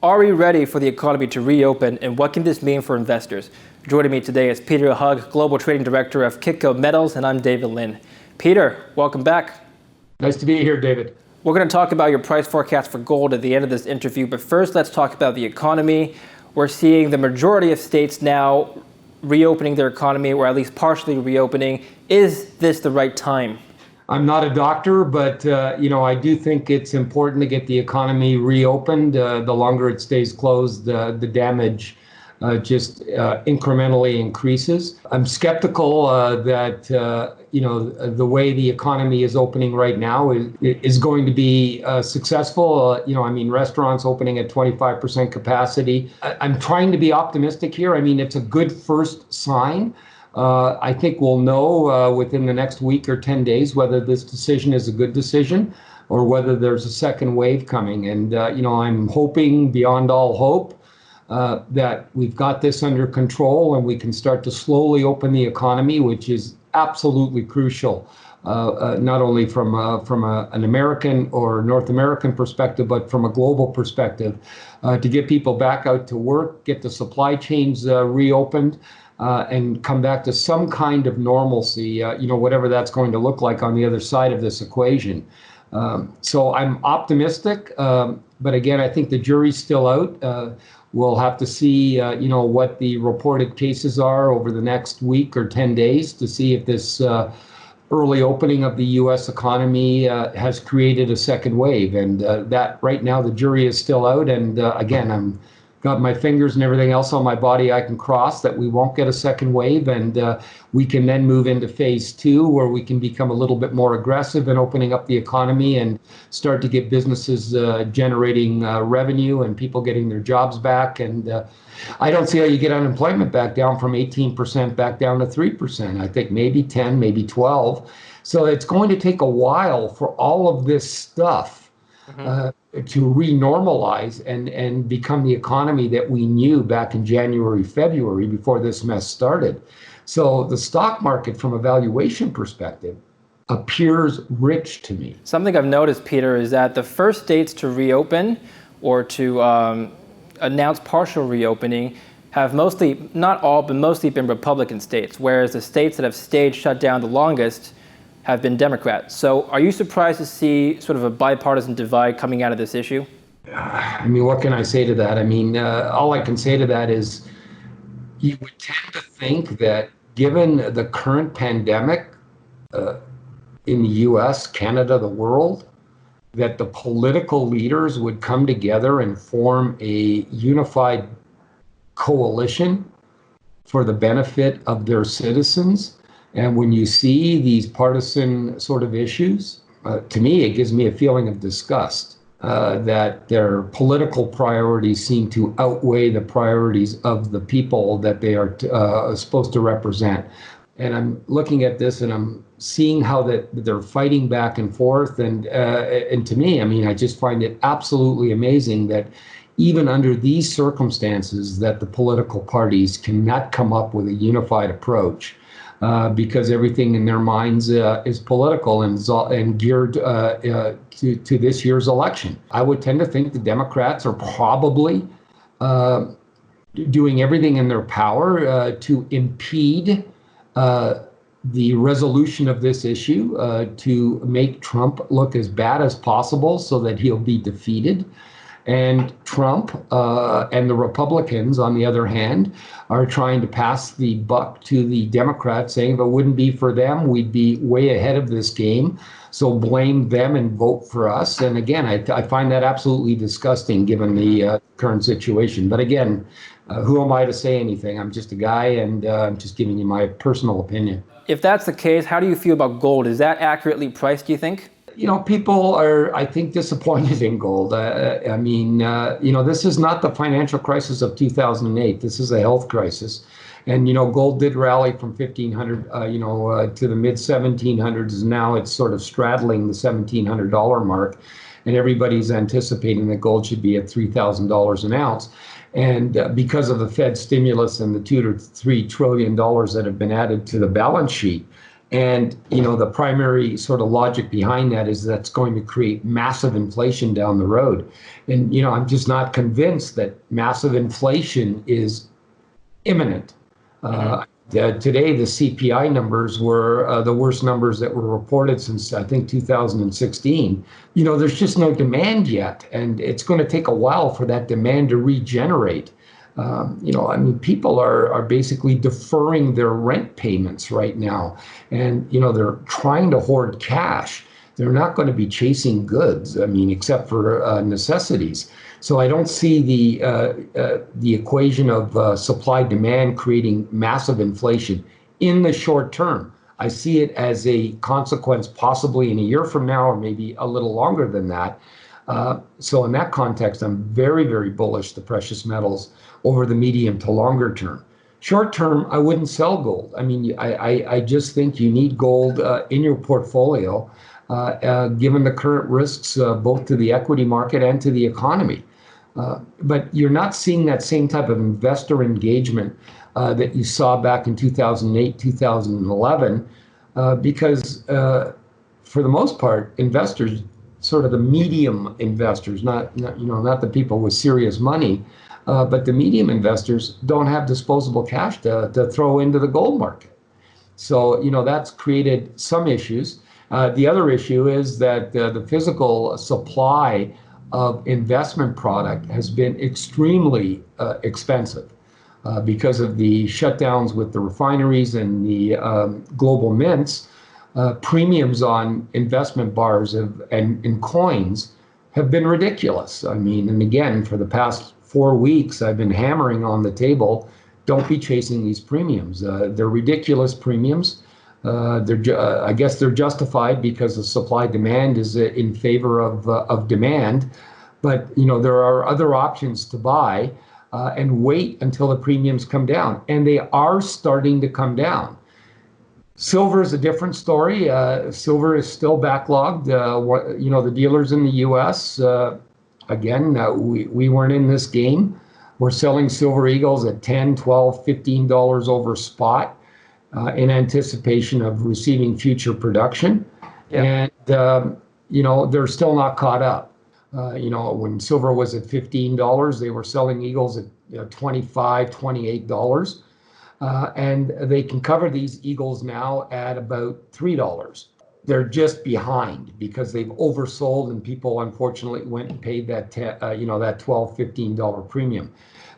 Are we ready for the economy to reopen, and what can this mean for investors? Joining me today is Peter Hug, Global Trading Director of Kitco Metals, and I'm David Lin. Peter, welcome back. Nice to be here, David. We're going to talk about your price forecast for gold at the end of this interview, but first let's talk about the economy. We're seeing the majority of states now reopening their economy, or at least partially reopening. Is this the right time? I'm not a doctor, but I do think it's important to get the economy reopened. The longer it stays closed, the damage just incrementally increases. I'm skeptical that the way the economy is opening right now is going to be successful. Restaurants opening at 25% capacity. I'm trying to be optimistic here. It's a good first sign. I think we'll know within the next week or 10 days whether this decision is a good decision or whether there's a second wave coming. And, I'm hoping beyond all hope that we've got this under control and we can start to slowly open the economy, which is absolutely crucial, not only from an American or North American perspective, but from a global perspective, to get people back out to work, get the supply chains reopened, and come back to some kind of normalcy, whatever that's going to look like on the other side of this equation. So I'm optimistic, but again, I think the jury's still out. We'll have to see, what the reported cases are over the next week or 10 days to see if this early opening of the U.S. economy has created a second wave. And that right now, the jury is still out. And again, I'm got my fingers and everything else on my body I can cross that we won't get a second wave, and we can then move into phase two, where we can become a little bit more aggressive in opening up the economy and start to get businesses generating revenue and people getting their jobs back. And I don't see how you get unemployment back down from 18% back down to 3%. I think maybe 10, maybe 12. So it's going to take a while for all of this stuff to renormalize and become the economy that we knew back in January, February, before this mess started. So the stock market, from a valuation perspective, appears rich to me. Something I've noticed, Peter, is that the first states to reopen or to announce partial reopening have mostly, not all, but mostly been Republican states, whereas the states that have stayed shut down the longest have been Democrats. So are you surprised to see sort of a bipartisan divide coming out of this issue? What can I say to that? All I can say to that is you would tend to think that given the current pandemic in the US, Canada, the world, that the political leaders would come together and form a unified coalition for the benefit of their citizens. And when you see these partisan sort of issues, to me, it gives me a feeling of disgust that their political priorities seem to outweigh the priorities of the people that they are supposed to represent. And I'm looking at this and I'm seeing how that they're fighting back and forth. And to me, I just find it absolutely amazing that even under these circumstances that the political parties cannot come up with a unified approach. Because everything in their minds is political and geared to this year's election. I would tend to think the Democrats are probably doing everything in their power to impede the resolution of this issue, to make Trump look as bad as possible so that he'll be defeated. And Trump and the Republicans, on the other hand, are trying to pass the buck to the Democrats, saying if it wouldn't be for them, we'd be way ahead of this game. So blame them and vote for us. And again, I find that absolutely disgusting given the current situation. But again, who am I to say anything? I'm just a guy, and I'm just giving you my personal opinion. If that's the case, how do you feel about gold? Is that accurately priced, do you think? People are, I think, disappointed in gold. This is not the financial crisis of 2008. This is a health crisis. And, gold did rally from 1,500, to the mid 1700s. Now it's sort of straddling the $1,700 mark. And everybody's anticipating that gold should be at $3,000 an ounce. And because of the Fed stimulus and the $2 to $3 trillion that have been added to the balance sheet, And, the primary sort of logic behind that is that's going to create massive inflation down the road. And, I'm just not convinced that massive inflation is imminent. Today, the CPI numbers were the worst numbers that were reported since, I think, 2016. There's just no demand yet, and it's going to take a while for that demand to regenerate. People are basically deferring their rent payments right now, and they're trying to hoard cash. They're not going to be chasing goods, except for necessities. So I don't see the equation of supply demand creating massive inflation in the short term. I see it as a consequence possibly in a year from now, or maybe a little longer than that. So in that context, I'm very, very bullish the precious metals over the medium to longer term. Short term, I wouldn't sell gold. I just think you need gold in your portfolio, given the current risks both to the equity market and to the economy. But you're not seeing that same type of investor engagement that you saw back in 2008, 2011, because for the most part, investors, sort of the medium investors, not the people with serious money, but the medium investors don't have disposable cash to throw into the gold market. So, that's created some issues. The other issue is that the physical supply of investment product has been extremely expensive because of the shutdowns with the refineries and the global mints. Premiums on investment bars and coins have been ridiculous. And again, for the past 4 weeks, I've been hammering on the table, don't be chasing these premiums. They're ridiculous premiums. I guess they're justified because the supply demand is in favor of demand. But, there are other options to buy and wait until the premiums come down. And they are starting to come down. Silver is a different story. Silver is still backlogged. The dealers in the U.S., again, we weren't in this game. We're selling Silver Eagles at $10, $12, $15 over spot in anticipation of receiving future production. Yeah. And, they're still not caught up. When silver was at $15, they were selling Eagles at $25, $28. And they can cover these Eagles now at about $3. They're just behind because they've oversold, and people unfortunately went and paid that that $12, $15 premium.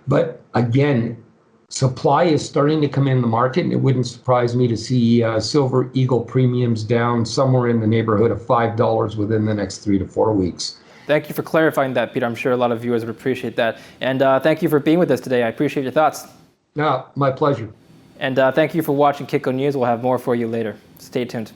But again, supply is starting to come in the market, and it wouldn't surprise me to see Silver Eagle premiums down somewhere in the neighborhood of $5 within the next 3 to 4 weeks. Thank you for clarifying that, Peter. I'm sure a lot of viewers would appreciate that. And thank you for being with us today. I appreciate your thoughts. No, my pleasure. And thank you for watching Kitco News. We'll have more for you later. Stay tuned.